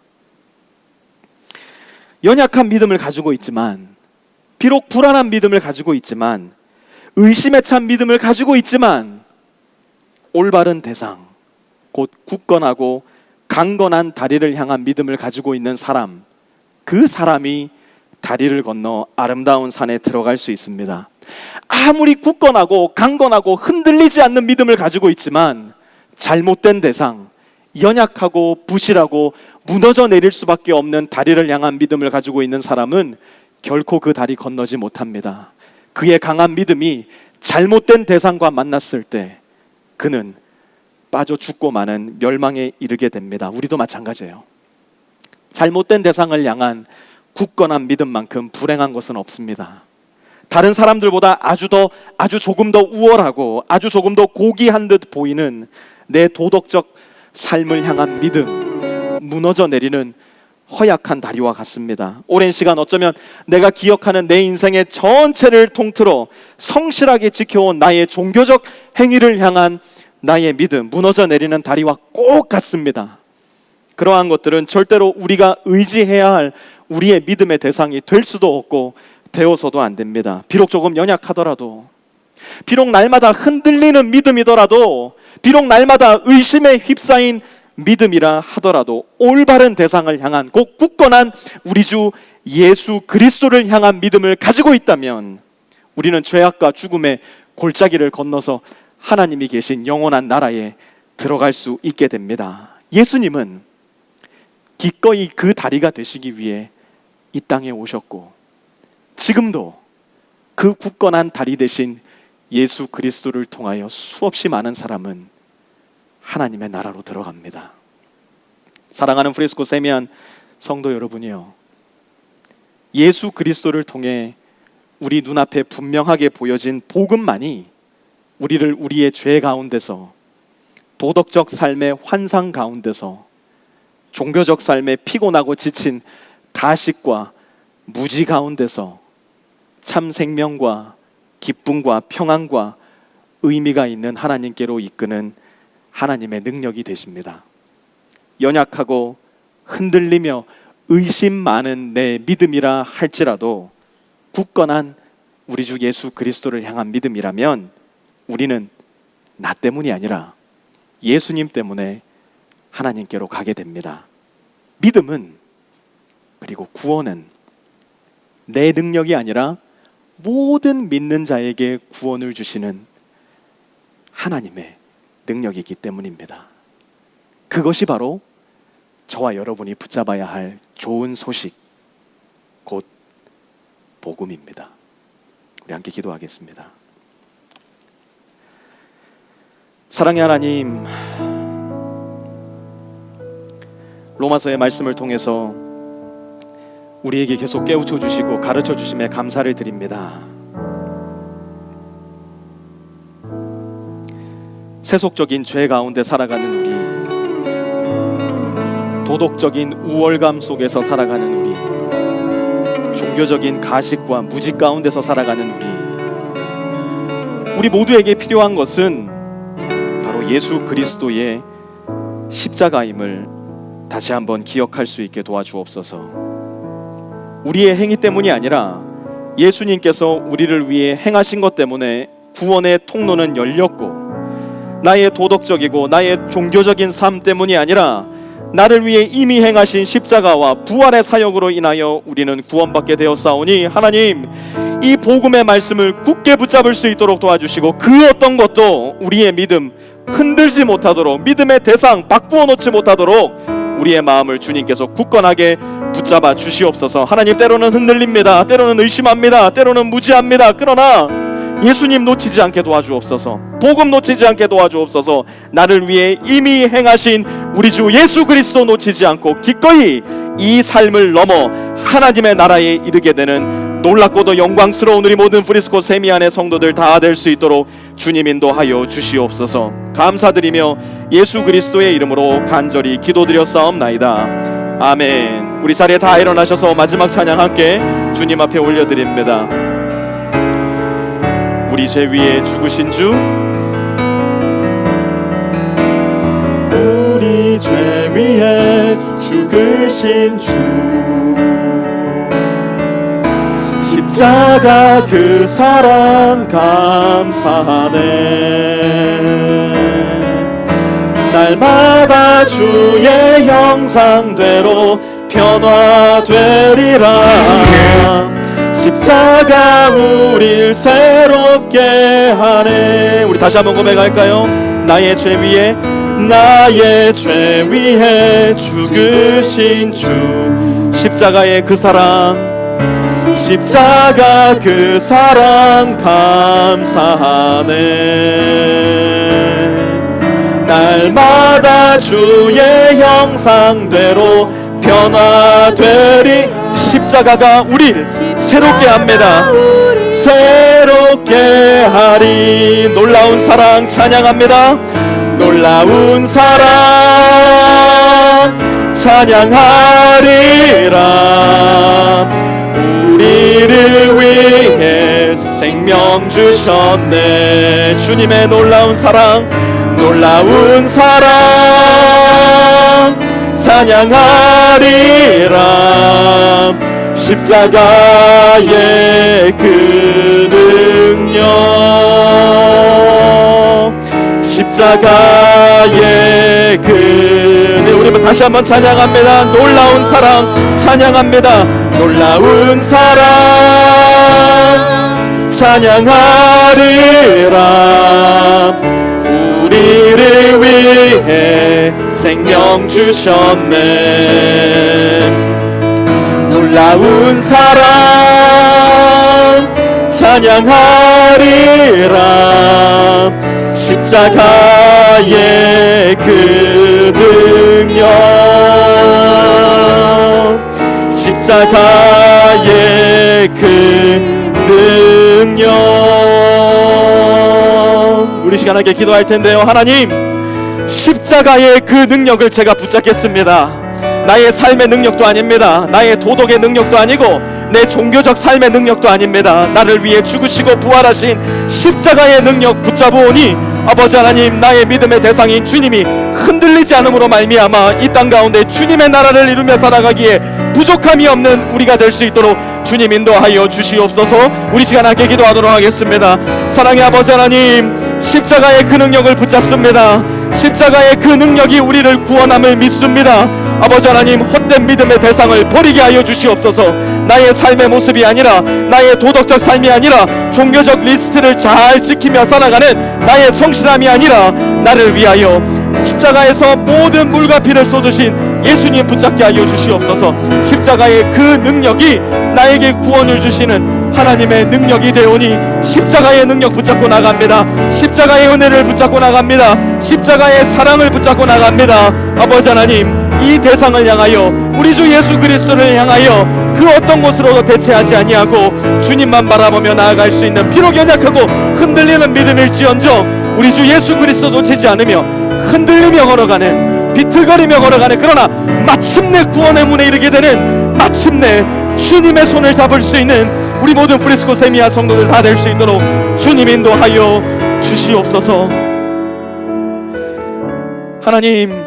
연약한 믿음을 가지고 있지만, 비록 불안한 믿음을 가지고 있지만, 의심에 찬 믿음을 가지고 있지만, 올바른 대상, 곧 굳건하고 강건한 다리를 향한 믿음을 가지고 있는 사람, 그 사람이 다리를 건너 아름다운 산에 들어갈 수 있습니다. 아무리 굳건하고 강건하고 흔들리지 않는 믿음을 가지고 있지만 잘못된 대상, 연약하고 부실하고 무너져 내릴 수밖에 없는 다리를 향한 믿음을 가지고 있는 사람은 결코 그 다리 건너지 못합니다. 그의 강한 믿음이 잘못된 대상과 만났을 때 그는 빠져 죽고 마는 멸망에 이르게 됩니다. 우리도 마찬가지예요. 잘못된 대상을 향한 굳건한 믿음만큼 불행한 것은 없습니다. 다른 사람들보다 아주 조금 더 우월하고 아주 조금 더 고귀한 듯 보이는 내 도덕적 삶을 향한 믿음, 무너져 내리는 허약한 다리와 같습니다. 오랜 시간 어쩌면 내가 기억하는 내 인생의 전체를 통틀어 성실하게 지켜온 나의 종교적 행위를 향한 나의 믿음, 무너져 내리는 다리와 꼭 같습니다. 그러한 것들은 절대로 우리가 의지해야 할 우리의 믿음의 대상이 될 수도 없고 되어서도 안 됩니다. 비록 조금 연약하더라도, 비록 날마다 흔들리는 믿음이더라도, 비록 날마다 의심에 휩싸인 믿음이라 하더라도 올바른 대상을 향한 곧 굳건한 우리 주 예수 그리스도를 향한 믿음을 가지고 있다면 우리는 죄악과 죽음의 골짜기를 건너서 하나님이 계신 영원한 나라에 들어갈 수 있게 됩니다. 예수님은 기꺼이 그 다리가 되시기 위해 이 땅에 오셨고 지금도 그 굳건한 다리 되신 예수 그리스도를 통하여 수없이 많은 사람은 하나님의 나라로 들어갑니다. 사랑하는 프리스코 세미안 성도 여러분이요, 예수 그리스도를 통해 우리 눈앞에 분명하게 보여진 복음만이 우리를 우리의 죄 가운데서, 도덕적 삶의 환상 가운데서, 종교적 삶에 피곤하고 지친 가식과 무지 가운데서 참 생명과 기쁨과 평안과 의미가 있는 하나님께로 이끄는 하나님의 능력이 되십니다. 연약하고 흔들리며 의심 많은 내 믿음이라 할지라도 굳건한 우리 주 예수 그리스도를 향한 믿음이라면 우리는 나 때문이 아니라 예수님 때문에 하나님께로 가게 됩니다. 믿음은, 그리고 구원은 내 능력이 아니라 모든 믿는 자에게 구원을 주시는 하나님의 능력이기 때문입니다. 그것이 바로 저와 여러분이 붙잡아야 할 좋은 소식, 곧 복음입니다. 우리 함께 기도하겠습니다. 사랑의 하나님, 로마서의 말씀을 통해서 우리에게 계속 깨우쳐 주시고 가르쳐 주심에 감사를 드립니다. 세속적인 죄 가운데 살아가는 우리, 도덕적인 우월감 속에서 살아가는 우리, 종교적인 가식과 무지 가운데서 살아가는 우리 모두에게 필요한 것은 바로 예수 그리스도의 십자가임을 다시 한번 기억할 수 있게 도와주옵소서. 우리의 행위 때문이 아니라 예수님께서 우리를 위해 행하신 것 때문에 구원의 통로는 열렸고, 나의 도덕적이고 나의 종교적인 삶 때문이 아니라 나를 위해 이미 행하신 십자가와 부활의 사역으로 인하여 우리는 구원받게 되었사오니, 하나님, 이 복음의 말씀을 굳게 붙잡을 수 있도록 도와주시고 그 어떤 것도 우리의 믿음 흔들지 못하도록, 믿음의 대상 바꾸어 놓지 못하도록 우리의 마음을 주님께서 굳건하게 붙잡아 주시옵소서. 하나님, 때로는 흔들립니다. 때로는 의심합니다. 때로는 무지합니다. 그러나 예수님 놓치지 않게 도와주옵소서. 복음 놓치지 않게 도와주옵소서. 나를 위해 이미 행하신 우리 주 예수 그리스도 놓치지 않고 기꺼이 이 삶을 넘어 하나님의 나라에 이르게 되는 놀랍고도 영광스러운 우리 모든 프리스코 세미안의 성도들 다 될 수 있도록 주님 인도하여 주시옵소서. 감사드리며 예수 그리스도의 이름으로 간절히 기도드렸사옵나이다. 아멘. 우리 자리에 다 일어나셔서 마지막 찬양 함께 주님 앞에 올려드립니다. 우리 죄 위에 죽으신 주, 우리 죄 위에 죽으신 주, 십자가 그 사랑 감사하네. 날마다 주의 형상대로 변화되리라. 십자가 우릴 새롭게 하네. 우리 다시 한번 고백할까요? 나의 죄 위에 죽으신 주. 십자가의 그 사랑, 십자가 그 사랑 감사하네. 날마다 주의 형상대로 변화되리. 십자가가 우리를 새롭게 합니다. 새롭게 하리. 놀라운 사랑 찬양합니다. 놀라운 사랑 찬양하리라. 우리를 위해 생명 주셨네. 주님의 놀라운 사랑, 놀라운 사랑 찬양하리라. 십자가의 그 능력, 십자가의 그 능력. 우리 다시 한번 찬양합니다. 놀라운 사랑 찬양합니다. 놀라운 사랑 찬양하리라. 우리를 위해 생명 주셨네. 놀라운 사랑 찬양하리라. 십자가의 그 능력, 십자가의 그 능력. 우리 시간하게 기도할 텐데요. 하나님, 십자가의 그 능력을 제가 붙잡겠습니다. 나의 삶의 능력도 아닙니다. 나의 도덕의 능력도 아니고 내 종교적 삶의 능력도 아닙니다. 나를 위해 죽으시고 부활하신 십자가의 능력 붙잡으오니 아버지 하나님, 나의 믿음의 대상인 주님이 흔들리지 않음으로 말미암아 이 땅 가운데 주님의 나라를 이루며 살아가기에 부족함이 없는 우리가 될 수 있도록 주님 인도하여 주시옵소서. 우리 시간 함께 기도하도록 하겠습니다. 사랑의 아버지 하나님, 십자가의 그 능력을 붙잡습니다. 십자가의 그 능력이 우리를 구원함을 믿습니다. 아버지 하나님, 헛된 믿음의 대상을 버리게 하여 주시옵소서. 나의 삶의 모습이 아니라, 나의 도덕적 삶이 아니라, 종교적 리스트를 잘 지키며 살아가는 나의 성실함이 아니라, 나를 위하여 십자가에서 모든 물과 피를 쏟으신 예수님 붙잡게 하여 주시옵소서. 십자가의 그 능력이 나에게 구원을 주시는 하나님의 능력이 되오니 십자가의 능력 붙잡고 나갑니다. 십자가의 은혜를 붙잡고 나갑니다. 십자가의 사랑을 붙잡고 나갑니다. 아버지 하나님, 이 대상을 향하여, 우리 주 예수 그리스도를 향하여 그 어떤 것으로도 대체하지 아니하고 주님만 바라보며 나아갈 수 있는, 비록 연약하고 흔들리는 믿음일지언정 우리 주 예수 그리스도 놓치지 않으며 흔들리며 걸어가는, 비틀거리며 걸어가는, 그러나 마침내 구원의 문에 이르게 되는, 마침내 주님의 손을 잡을 수 있는 우리 모든 프리스코 세미야 성도들 다 될 수 있도록 주님 인도하여 주시옵소서. 하나님,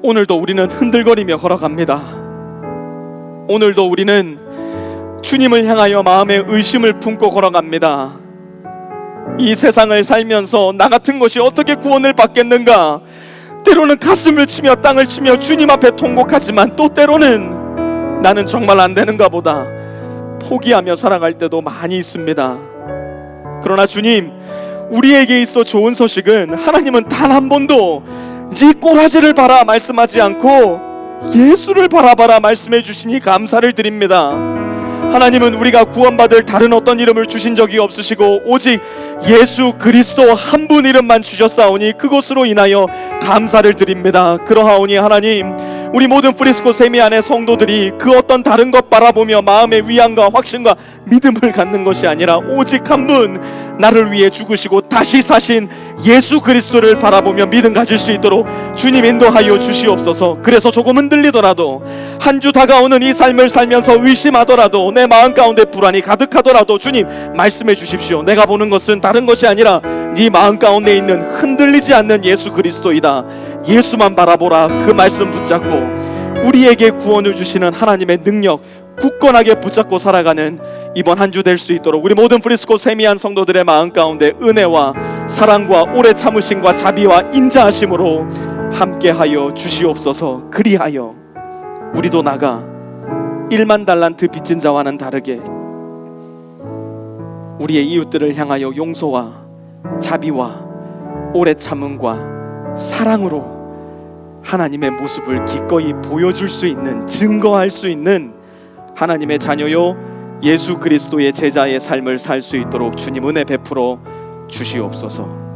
오늘도 우리는 흔들거리며 걸어갑니다. 오늘도 우리는 주님을 향하여 마음의 의심을 품고 걸어갑니다. 이 세상을 살면서 나 같은 것이 어떻게 구원을 받겠는가? 때로는 가슴을 치며 땅을 치며 주님 앞에 통곡하지만, 또 때로는 나는 정말 안 되는가 보다 포기하며 살아갈 때도 많이 있습니다. 그러나 주님, 우리에게 있어 좋은 소식은, 하나님은 단 한 번도 네 꼬라지를 봐라 말씀하지 않고 예수를 바라봐라 말씀해 주시니 감사를 드립니다. 하나님은 우리가 구원받을 다른 어떤 이름을 주신 적이 없으시고 오직 예수 그리스도 한 분 이름만 주셨사오니 그것으로 인하여 감사를 드립니다. 그러하오니 하나님, 우리 모든 프리스코 세미 안의 성도들이 그 어떤 다른 것 바라보며 마음의 위안과 확신과 믿음을 갖는 것이 아니라 오직 한 분, 나를 위해 죽으시고 다시 사신 예수 그리스도를 바라보며 믿음 가질 수 있도록 주님 인도하여 주시옵소서. 그래서 조금 흔들리더라도, 한 주 다가오는 이 삶을 살면서 의심하더라도, 내 마음 가운데 불안이 가득하더라도 주님 말씀해 주십시오. 내가 보는 것은 다른 것이 아니라 네 마음 가운데 있는 흔들리지 않는 예수 그리스도이다. 예수만 바라보라. 그 말씀 붙잡고 우리에게 구원을 주시는 하나님의 능력, 굳건하게 붙잡고 살아가는 이번 한 주 될 수 있도록 우리 모든 프리스코 세미한 성도들의 마음 가운데 은혜와 사랑과 오래 참으심과 자비와 인자하심으로 함께하여 주시옵소서. 그리하여 우리도 나가 1만 달란트 빚진 자와는 다르게 우리의 이웃들을 향하여 용서와 자비와 오래 참음과 사랑으로 하나님의 모습을 기꺼이 보여줄 수 있는, 증거할 수 있는 하나님의 자녀요 예수 그리스도의 제자의 삶을 살 수 있도록 주님 은혜 베풀어 주시옵소서.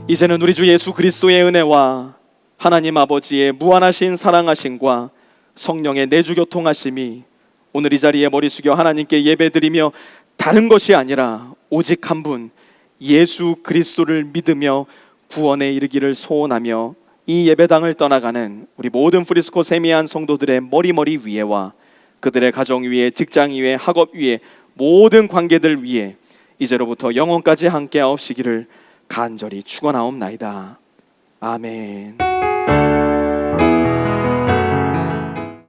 이제는 우리 주 예수 그리스도의 은혜와 하나님 아버지의 무한하신 사랑하심과 성령의 내주교통하심이 오늘 이 자리에 머리 숙여 하나님께 예배드리며 다른 것이 아니라 오직 한 분 예수 그리스도를 믿으며 구원에 이르기를 소원하며 이 예배당을 떠나가는 우리 모든 프리스코 세미한 성도들의 머리 위에와 그들의 가정 위에, 직장 위에, 학업 위에, 모든 관계들 위에 이제로부터 영원까지 함께하옵시기를 간절히 축원하옵나이다. 아멘.